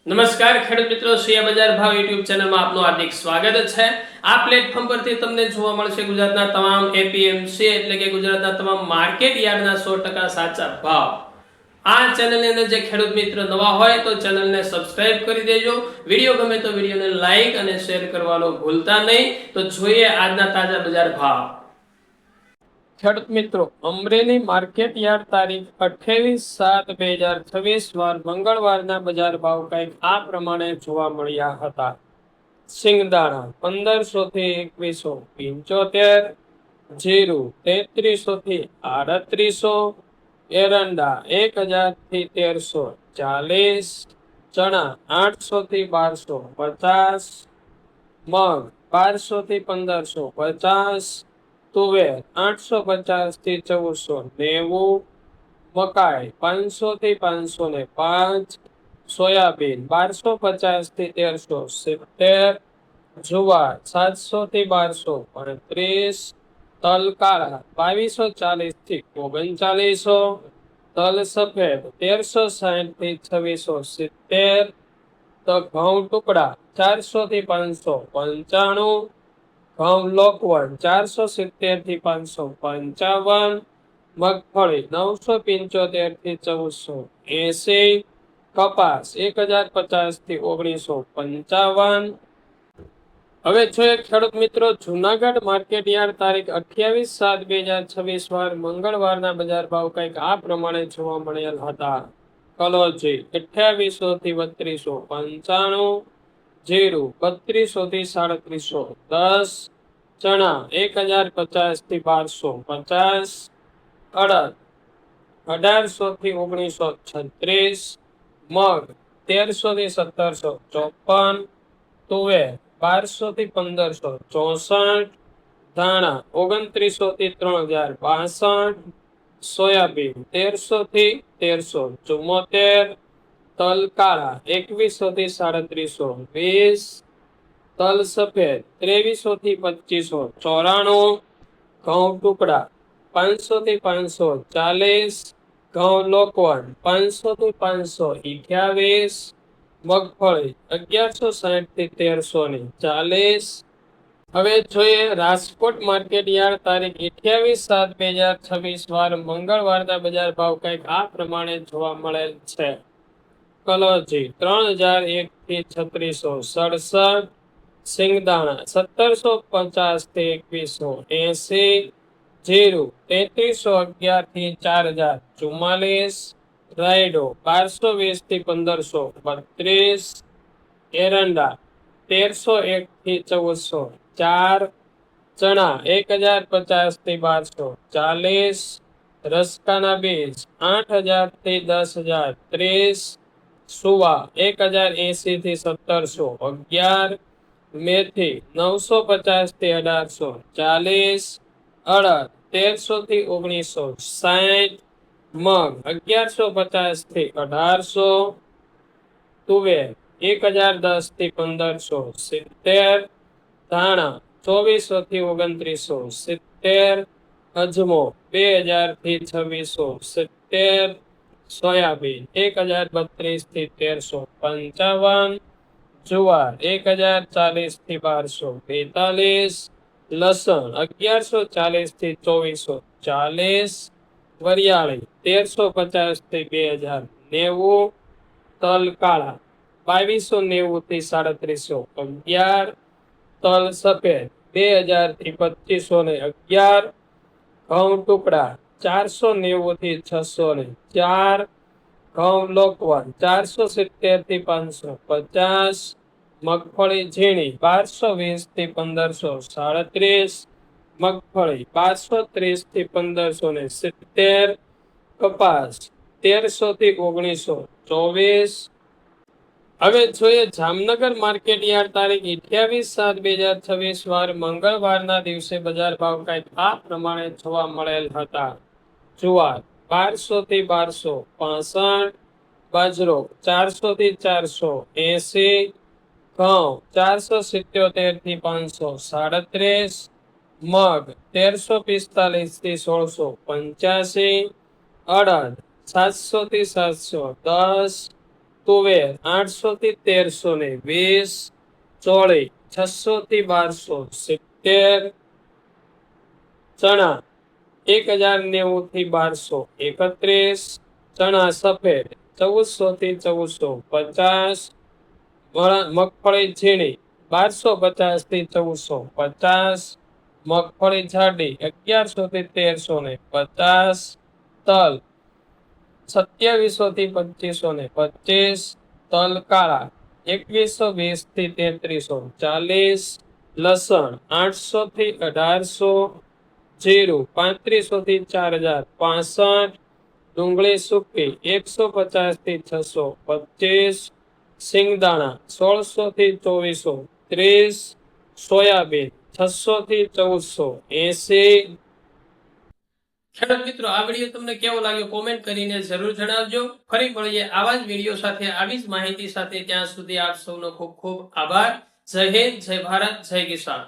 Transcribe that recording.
નમસ્કાર ખેડૂત મિત્રો, શિયા બજાર ભાવ યુટ્યુબ ચેનલમાં આપનું હાર્દિક સ્વાગત છે। આ પ્લેટફોર્મ પરથી તમને જોવા મળશે ગુજરાતના તમામ એપીએમસી એટલે કે ગુજરાતના તમામ માર્કેટ યાર્ડના 100% સાચા ભાવ। આ ચેનલની અંદર જે ખેડૂત મિત્ર નવા હોય તો ચેનલને સબસ્ક્રાઇબ કરી દેજો। વિડીયો ગમે તો વિડીયોને લાઈક અને શેર કરવાનું ભૂલતા નહીં। તો જોઈએ આજના તાજા બજાર ભાવ। ખેડૂત મિત્રો, અમરેલી માર્કેટ યાર્ડ તારીખ 28/7/2026 વાર મંગળવારના બજાર ભાવ કંઈક આ પ્રમાણે જોવા મળ્યા હતા। સિંગદાણા 1500 થી 2175, જીરું 3300 થી 3800, એરંડા 1000 થી 1340, ચણા 800 થી 1250, મગ 1200 થી 1550, તુવેર 850 થી 1490, મકાઈ 500 થી 505, સોયાબીન 1250 થી 1370, જુવાર 700 થી 1235, તલ કાળા 2240 થી 3900, તલ સફેદ 1360 થી 2670, તો ઘઉં ટુકડા 400 થી 595, ઘઉં લોકવન 470 થી 555, મગફળી 975 થી 1480, કપાસ 1050 થી 1955। હવે જોઈએ ખેડૂત મિત્રો જૂનાગઢ માર્કેટ યાર્ડ તારીખ 28/7/2026 વાર મંગળવારના બજાર ભાવ કંઈક આ પ્રમાણે જોવા મળેલ હતા। કલોજી 2800 થી 3295, જીરું 3200 થી 3710, ચણા 1050 થી 1250, અડદ 1800 થી 1936, મગ 1300 થી 1754, તુવેર 1200 થી 1564, ધાણા 2900 થી 3062, સોયાબીન 1300 થી 1374, તલ કાળા 2100 થી 3720, તલ સફેદ 2300 થી 2594, ઘઉં ટુકડા 500 થી 540, ઘઉં લોકવન 500 થી 528, મગફળી 1160 થી 1340। હવે જોઈએ રાજકોટ માર્કેટ યાર્ડ તારીખ 28/7/2026 વાર મંગળવારના બજાર ભાવ કંઈક આ પ્રમાણે જોવા મળેલ છે। કલોજી 3001 થી 3667, સિંગદાણા 1750 થી 2180, જીરું 3311 થી 4044, રાયડો 1220 થી 1532, એરંડા 1301 થી 1404, ચણા 1050 થી 1240, રસકાના બીજ 8000 થી 10030, સુવા 1080 થી 1711, મેથી 950 થી 1840, અડદ 1300 થી 1960, મગ 1150 થી 1800, તુવેર 1010 થી 1570, ધાણા 2400 થી 2970, અજમો 2000 થી 2670, સોયાબીન 1032 થી 1355, જુવાર 1040 થી 1242, લસણ 1140 થી 2440, વરિયાળી 1350 થી 2090, તલ કાળા 2290 થી 3711, તલ સફેદ 2000 થી 2511, ઘઉં ટુકડા 490 થી 604, ઘઉં લોકવન 470 થી 550, મગફળી ઝીણી 1220 થી 1537, મગફળી 1230 થી 1570, કપાસ 1300 થી 1924। હવે જોઈએ જામનગર માર્કેટ યાર્ડ તારીખ 28/7/2026 વાર મંગળવારના દિવસે બજાર ભાવ કંઈક આ પ્રમાણે જોવા મળેલ હતા। જુવાર 1200 થી 1265, બાજરો 400 થી 480, ઘઉં 477 થી 537, મગ 1345 થી 1685, અડદ 700 થી 710, તુવેર 800 થી 1320, ચોળી 600 થી 1270, ચણા 1090 થી 1231, ચણા સફેદ 1400 થી 1450, મગફળી ઝીણી 1250 થી 1450, મગફળી જાડી 1100 થી 1350, તલ 2700 થી 2525, તલ કાળા 2120 થી 3340, લસણ 800 થી 1800, જીરું 3500 થી 4065, ડુંગળી સૂકી 150 થી 625, સિંગદાણા 1600 થી 2430, સોયાબીન 600 થી 1480। ખેડૂત મિત્રો, આ વિડીયો તમને કેવો લાગ્યો કોમેન્ટ કરીને જરૂર જણાવજો। ફરી મળીએ આવા જ વિડીયો સાથે, આવી જ માહિતી સાથે। ત્યાં સુધી આપ સૌનો ખૂબ ખૂબ આભાર। જય હિન્દ, જય ભારત, જય કિસાન।